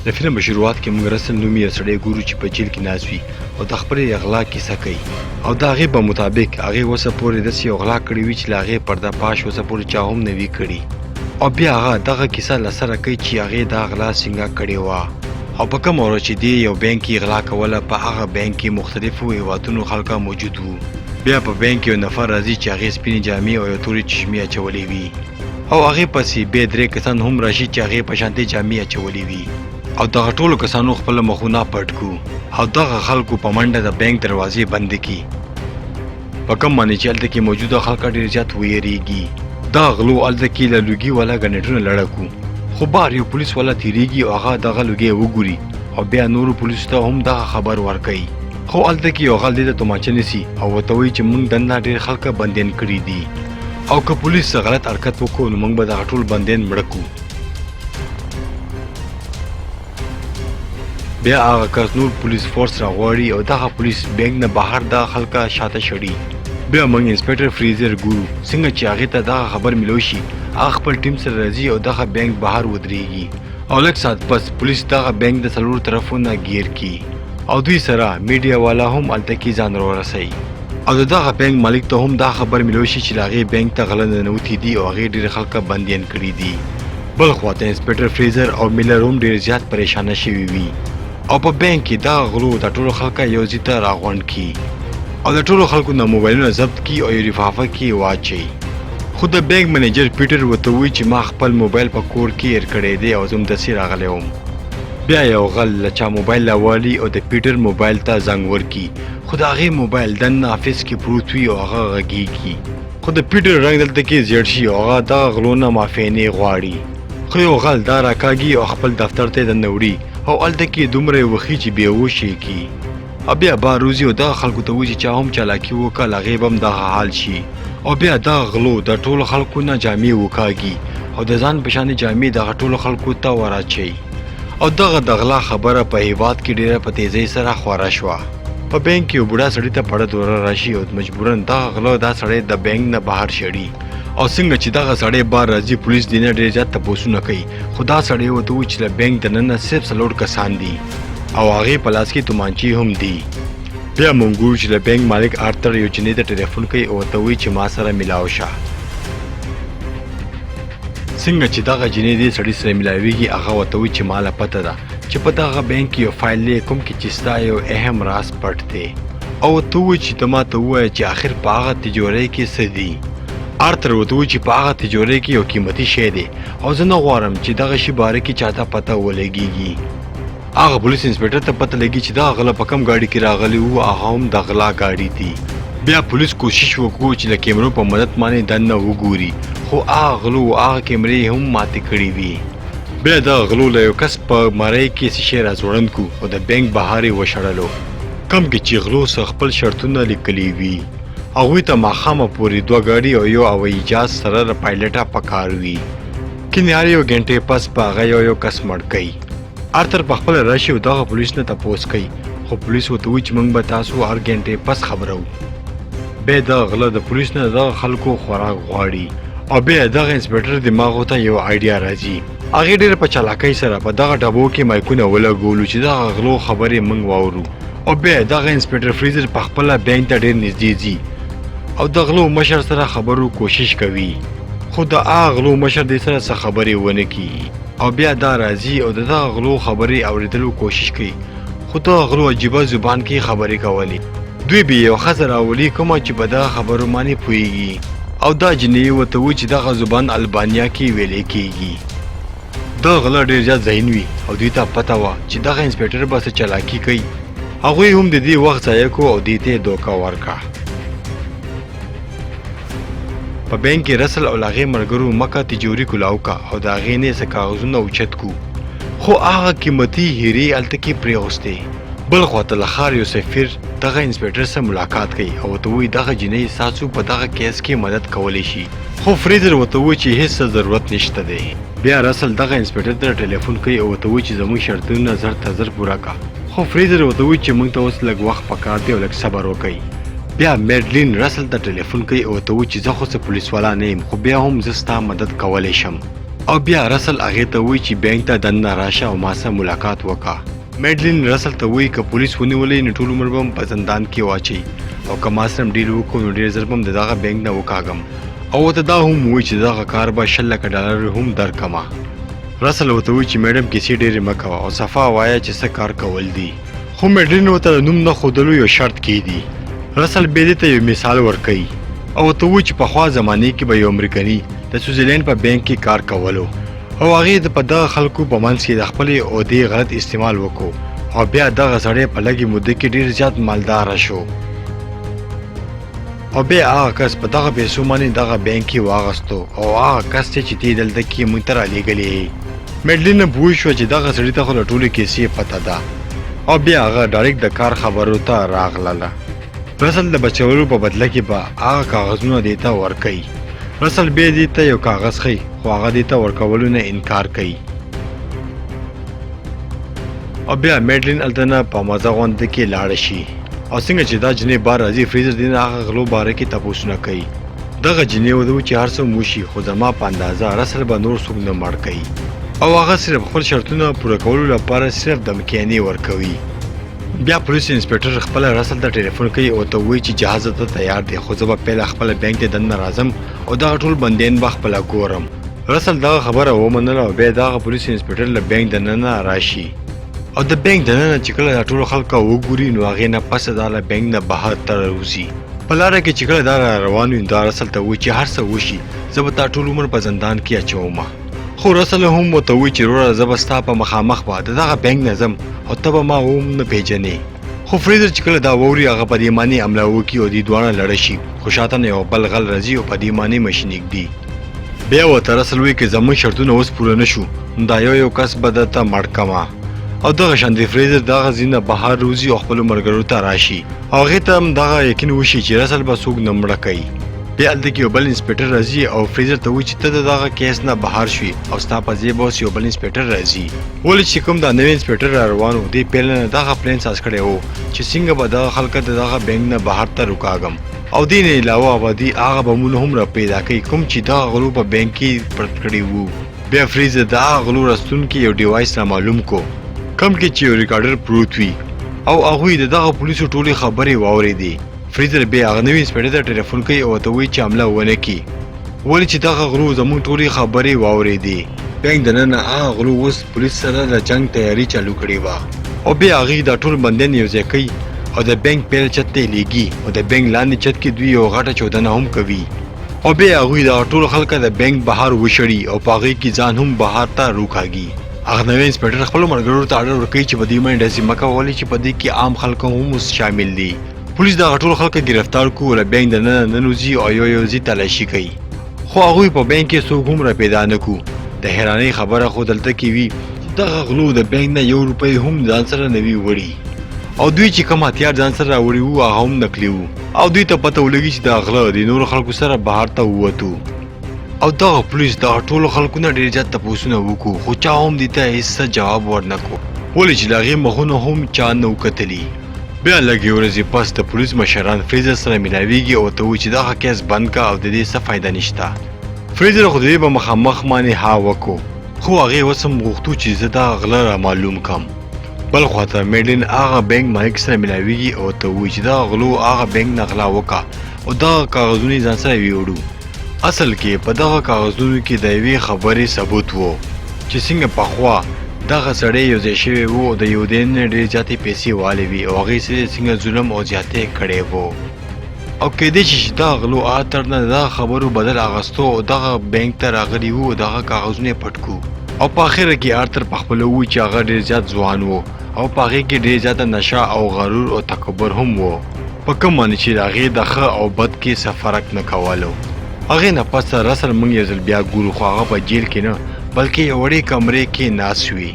د فلم په شروعات کې موږ رسل نومي یو سړی ګورو چې په جیل کې ناست وي او د خپلې اغلا کیسه کوي او د هغې په مطابق هغې اوسه پورې داسې یو غلا کړې وي چې له هغې پرده پاش اوسه پورې چا هم نه وي کړي او بیا هغه دغه کیسه له سره کوي چې هغې دا غلا څنګه کړې وه او په کومه ورځ چې دې یو بینک کې غلا کوله په هغه بینک کې مختلفو هیوادونو خلکه موجود وو بیا په بینک کې یو نفر راځي چې هغې سپینې جامې او یو تورې چشمې اچولې وي او هغې پسې بیا 3 کسان هم راشي چې هغې په شانتې جامې اچولې وي او دغه ټولو کسانو خپل مخونه پټ کړو او دغه خلکو په منډه د بینک دروازې بندې کړي په کوم باندې چې هلته کې موجوده خلک ډېر زیات ویریږي دا غلو هلته کې له لوګي والا ګنېټونه لړکو خو بار یو پولیس والا تیریږي او هغه دغه لوګي وګوري او بیا نورو پولیسو ته هم دغه خبر ورکوي خو هلته کې یو غل دې ته تومانچه نیسي او ورته وایي چې موږ دننه ډېر خلک بندیان کړي دي او که پولیس څه غلط حرکت وکړو نو موږ به دغه ټول بندیان مړه کړو بیا هغه کس نور پولیس فورس راغواړي او دغه پولیس بینک نه بهر دغه خلکه شاته شړي بیا موږ انسپکټر فریزر ګورو څنګه چې هغې ته دغه خبر میلو شي هغه خپل ټیم سره راځي او دغه بینک بهر ودرېږي او لږ ساعت پس پولیس دغه بینک د څلورو طرفونه ګیر کړي او دوی سره میډیا والا هم هلته کې ځان راورسوي او دغه بینک مالک ته هم دا خبر میلو شي چې د هغې بینک ته غله ننوتي دي او هغې ډېر خلکه بندیان کړي دي بل خواته انسپکټر فریزر او میلر هم ډېر زیات پریشانه شوي وي او په بینک کې دا غلو د ټولو خلکه یو ځای ته راغونډ کړي او د ټولو خلکو نه موبایلونه ضبط کړي او یو لفافه کې واچوي خو د بینک منیجر پیټر ورته وایي چې ما خپل موبایل په کور کې ایر کړی دی او زه همداسې راغلی وم بیا یو غل له چا موبایل راوالي او د پیټر موبایل ته زنګ ورکړي خو د هغې موبایل دننه افس کې پروت وي او هغه غږیږي خو د پیټر رنګ دلته کې زیړ شي او هغه دغه غلو نه معافینې غواړي خو یو غل دا راکاږي او خپل دفتر ته دننه وړي او هلته کې دومره یې وخي چې بېهوش یې کړي او بیا بار روزي او دغه خلکو ته وایي چې چا هم چالاکي وکړه له هغې به هم دغه حال شي او بیا دغه غلو د ټولو خلکو نه جامې وکاږي او د ځان په شانې جامې دغه ټولو خلکو ته وراچوي او دغه د غلا خبره په هیواد کې ډېره په تیزۍ سره خوره شوه په بینک کې یو بوډا سړي ته پړه دوره راشي او مجبوراً دغه غله دا سړی د بینک نه بهر شړي او څنګه چې دغه سړی بار راځي پولیس دې نه ډېر زیات تپوسونه کوي خو دا سړی ورته وایي چې له بینک دننه صرف 4 کسان دي او هغې په لاس کې تومانچې هم دي بیا موږ ګورو چې له بینک مالک آرتر یو جنۍ ته ټلیفون کوي او ورته وایي چې ما سره میلاو شه څنګه چې دغه جنۍ دې سړي سره میلاویږي هغه ورته وایي چې ما له پته ده چې په دغه بینک کې یو فایل دی کوم کې چې ستا یو اهم راز پټ دی او ورته وایي چې ته ماته ووایه چې آخر په هغه تجارۍ کې څه دي آرتر ورته وایي چې په هغه تجارۍ کې یو قیمتي شی دی او زه نه غواړم چې دغه شي باره کې چاته پته ولګېږي هغه پولیس انسپکټر ته پته لګي چې دغه غله په کوم ګاډي کې راغلی وو هغه هم د غلا ګاډي دي بیا پولیس کوشش وکړو چې له کیمرو په مدد باندې دننه وګوري خو هغه غلو هغه کیمرې هم ماتې کړې وي بیا دغه غلو له یو کس په مرۍ کې څه شی راځوړند کړو او د بینک بهر یې وشړلو کم کې چې غلو څه خپل شرطونه لیکلي وي هغوی ته ماښامه پورې 2 ګاډي او یو هوایي جهاز سره د پایلټه پکار وي کینې هر یو ګنټې پس په هغه یو کس مړ کوي آرتر په خپله راشي او دغه پولیس نه تپوس کوي خو پولیس ورته وایي چې موږ به تاسو هر ګنټې پس خبرو بیا دغه غله د پولیس نه دغه خلکو خوراک غواړي او بیا دغه انسپکټر دماغو ته یو آیډیا راځي هغې ډېر په چالاکۍ سره په دغه ډبو کې مایکونه ولګولو چې دغه غلو خبرې موږ واورو او بیا دغه انسپکټر فریزر په خپله بینک ته ډېر نږدې ځي او د غلو مشر سره خبرو کوشش کوي خو د هغه غلو مشر دې سره څه خبرې ونه کړي او بیا دا راځي او د دغه غلو خبرې اورېدلو کوشش کوي خو دغه غلو عجیبه زبان کې خبرې کولې دوی به یو ښځه راولي کومه چې په دغه خبرو باندې پوهېږي او دا جنۍ ورته وایي چې دغه زبان البانیا کې ویلې کېږي دغه غله ډېر زیات ذهین وي او دوی ته پته وه چې دغه انسپکټر به څه چلاکي کوي هغوی هم د دې وخت ضایع کړو او دې ته یې دوکه ورکړه په بینک کې رسل او له هغې ملګرو مکه تجوري کولاو کړه او د هغې نه یې څه کاغذونه اوچت کړو خو هغه قیمتي هیرې هلته کې پرېغوستې بل خواته له ښار یو سفیر دغه انسپکټر سره ملاقات کوي او ورته وایي دغه جنۍ ستاسو په دغه کیس کې مدد کولی شي خو فریزر ورته وایي چې هېڅ ضرورت نشته دی بیا رسل دغه انسپکټر ته ټلیفون کوي او ورته وایي چې زموږ شرطونه زر ته زر پوره کړه خو فریزر ورته وایي چې موږ ته اوس لږ وخت پکار دی او لږ صبر وکړئ بیا میډلین رسل ته ټلیفون کوي او ورته وایي چې زه خو څه پولیس والا نه یم خو بیا هم زه ستا مدد کولی شم او بیا رسل هغې ته وایي چې بینک ته دننه راشه او ما سره ملاقات وکړه. میډلین رسل ته وایي که پولیس ونیولې نو ټول عمر به هم په زندان کې واچوي او که ما سره ډیل وکړو نو ډېر ژر به هم د دغه بینک نه وکاږم او ورته دا هم وایي چې دغه کار به $100,000 هم درکمه. رسل ورته وایي چې میډم کیسې ډېرې مه کوه او صفا وایه چې څه کار کول دي. خو میډلین ورته د نوم نه ښودلو یو شرط کیږي. رسل بیا دې ته یو مثال ورکوي او ورته وایي چې پخوا زمانې کې به یو امریکني د سویزرلینډ په بینک کې کار کولو او هغې د په دغه خلکو په منځ کې د خپلې عهدې غلط استعمال وکړو او بیا دغه سړی په لږې موده کې ډېر زیات مالداره شو او بیا هغه کس په دغه پیسو باندې دغه بینک کې واغستو او هغه کس چې تی دلته کې موږ ته رالېږلې. میډلین پوه شوه چې دغه سړي ته خو له ټولې کیسې پته ده او بیا هغه ډایرکټ د کار خبرو ته راغله. رسل د بچولو په بدله کې به هغه کاغذونه دې ته ورکوي. رسل بیا دې ته یو کاغذ ښیي خو هغه دې ته ورکولو نه انکار کوي او بیا میډلین هلته نه په مزه غونډه کې لاړه شي او څنګه چې دا جنۍ بار راځي فریزر دې نه هغه غلو باره کې تپوسونه کوي. دغه جنۍ ورته وایي چې هر څه وشي خو زما په اندازه رسل به نور څوک نه مړ کوي او هغه صرف خپل شرطونه پوره کولو لپاره صرف دمکیانې ورکوي. بیا پولیس انسپکټر خپل رسل ته ټلیفون کوي او ته وایي چې جهاز ته تیار دی خو زه به پیله خپل بینک ته دننه راځم او دغه ټول بندیان به خپله ګورم. رسل دغه خبره ومنله او بیا دغه پولیس انسپکټر له بینک دننه راشي او د بینک دننه چې کله دا ټولو خلکو وګوري نو هغې نه پس دا له بینک نه بهر ته راوځي. په لاره کې چې کله دا را روان وي دا رسل ته وایي چې هر څه وشي زه به تا ټول عمر په زندان کې اچومه. خو رسل هم ورته وایي چې وروره زه به ستا په مخامخ به د دغه بینک نه ځم او ته به ما هم نه پېژنې. خو فریزر چې کله دا واوري هغه په دې معنی حمله وکړي او دې دواړه لړه شي خو شاته نه یو بل غل راځي او په دې معنی مشین ږدي. بیا ورته رسل وایي که زموږ شرطونه اوس پوره نه شو نو دا یو کس به درته مړ کمه او دغه شان د فریزر دغه ځای نه بهر روزي او خپلو ملګرو ته راشي او هغې ته هم دغه یقین وشي چې رسل به څوک نه مړه کوي. بیا هلته کې یو بل انسپکټر راځي او فریزر ته وایي چې ته د دغه کیس نه بهر شوي او ستا په ځای به اوس یو بل انسپکټر راځي. ولې چې کوم دا نوی انسپکټر را روان و دې پیل نه دغه پلان ساز کړی و چې څنګه به دغه خلک د دغه بینک نه بهر ته روکاږم او دې نه علاوه به دې هغه بمونه هم را پیدا کوي کوم چې دغه غلو په بینک کې پرت کړي وو. بیا فریزر د هغه غلو رستونکي یو ډیوایس را معلوم کو کوم کې چې یو ریکارډر پروت وي او هغوی د دغه پولیسو ټولې خبرې واورېدې. فریزر بیا هغه نوي انسپکټر ته ټلیفون کوي او ورته وایي چې حمله ونه کړي ولې چې دغه غلو زموږ ټولې خبرې واورېدې. بینک دننه هغه غلو اوس پولیس سره د جنګ تیاري چالو کړې وه او بیا هغې دا ټول بندیان یو ځای کوي او د بینک پیل چت ته یې لیږي او د بینک لاندې چت کې دوی یو غټه چودنه هم کوي او بیا هغوی دغه ټول خلکه د بینک بهر وشړي او په هغې کې ځان هم بهر ته روکاږي. هغه نوی انسپکټر خپلو ملګرو ته اډر ورکوي چې په دې باندې ډزې مه کوه ولې چې په دې کې عام خلک هم شامل دي. پولیس دغه ټول خلک ګرفتار کړو له بینک دننه ننوځي او یو یو ځای تلاشي کوي خو هغوی په بینک کې څوک هم را پیدا نه کړو. د حیرانۍ خبره خو دلته کې وي چې دغه غلو د بینک نه $1 هم ځان سره نه وي وړي او دوی چې کوم هتیار ځان سره راوړي وو هغه هم نقلي وو او دوی ته پته ولګي چې دا غله د نورو خلکو سره بهر ته ووتو او دغه پولیس دغه ټولو خلکو نه ډېر زیات تپوسونه وکړو خو چا هم دې ته هېڅ جواب ورنه کړو ولې چې د هغې مخونه هم چا نه و کتلي. بیا لږې ورځې پس د پولیس مشران فریزر سره ملاویږي او ورته وایي چې دغه کیس بند کړه او د دې څه فایده نشته. فریزر خو د دې به مخامخ باندې ها وکړو خو هغې اوس هم غوښتو چې زه دغه غله را معلوم کړم. بل خواته میډلین هغه بینک مالک سره ملاویږي او ورته وایي چې دغه غلو هغه بینک نه غلا وکړه او دغه کاغذونه یې ځان سره ویوړو. اصل کې په دغه کاغذونو کې د یوې خبرې ثبوت و چې څنګه پخوا دغه سړی یو ځای شوی و او د یو دین نه ډېرې زیاتې پیسې والې وي او هغې سره څنګه ظلم او زیاتې کړی و او کیدای شي چې دغه غلو اتر نه دغه خبرو بدل اخیستو او دغه بینک ته راغلي وو او دغه کاغذونه یې پټ کړو او په اخره کې ارتر پخپله ووایي چې هغه ډېر زیات ځوان و او په هغې کې ډېر زیاته نشه او غرور او تکبر هم و په کوم باندې چې د هغې د ښه او بد کې څه فرق نه کولو. هغې نه پس رسل موږ یو ځل بیا ګورو خو هغه په جیل کې نه بلکې یو وړې کمرې کې ناست وي.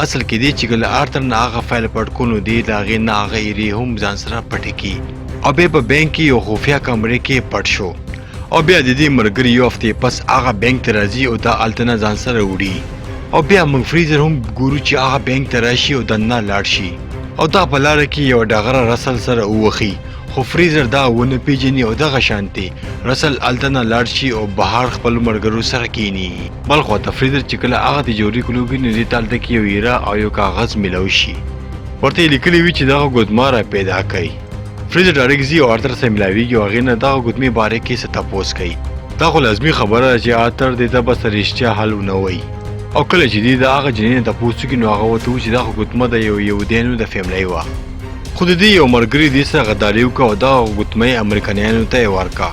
اصل کې دی چې کله ارتر نه هغه فایل پټ کړو نو دی د هغې نه هغه ایرې هم ځان سره پټې کړي او بیا په بینک کې یو خفیه کمرې کې پټ شو او بیا د دې ملګري یو هفتې پس هغه بینک ته راځي او دا هلته نه ځان سره وړي او بیا موږ فریزر هم ګورو چې هغه بینک ته راشي او دننه لاړ شي او دا په لاره کې یو ډغره رسل سره ووخي خو فریزر دا ونه پیژني او دغه شانتي رسل التنا لاړ شي او بهار خپل مرګرو سره کینی بل خو ته فریزر چې کله هغه د جوړی کلوګي نه تالته کې یو ایرا او یو کاغذ ملو شي ورته لیکلي وی چې دغه ګودماره پیدا کړي فریزر ډایرکټ او ارتر سره ملاویږي او هغه نه دغه ګودمي باره کې څه تاسو کوي دا خو لازمي خبره چې ارتر دې ته بس رښتیا حل نه وای او کله چې دې دا هغه جنې د پوسټ کې نو هغه وته چې دغه ګودمه د یو دینو د فیملی و خو د دې یو مرګري دې سره غداري وکړ او دا ګودمه امریکایانو ته ورکا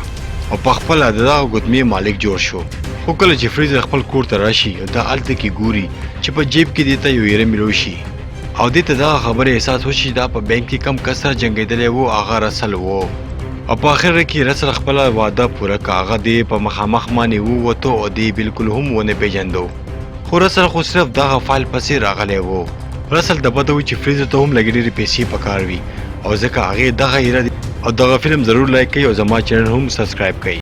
او په خپل د ګودمې مالک جوړ شو خو کله چې فریزر خپل کور ته راشي دا الته کې ګوري چې په جیب کې دیته یو یې ملو شي او دې ته دا خبره احساس وشي دا په بانک کې کم کسر جنگیدلې وو هغه رسل وو او په اخر کې رسل خپل وعده پوره کاغه دی په مخامخ باندې ووته او دی بالکل هم ونه پیژندو خو رسل خو صرف دغه فایل پسې راغلی وو رسل د پته و چې فریزر ته هم لګې ډېرې پیسې پکار وي او ځکه هغې دغه ایره او دغه فلم ضرور لایک کړئ او زما چینل هم سبسکرایب کړئ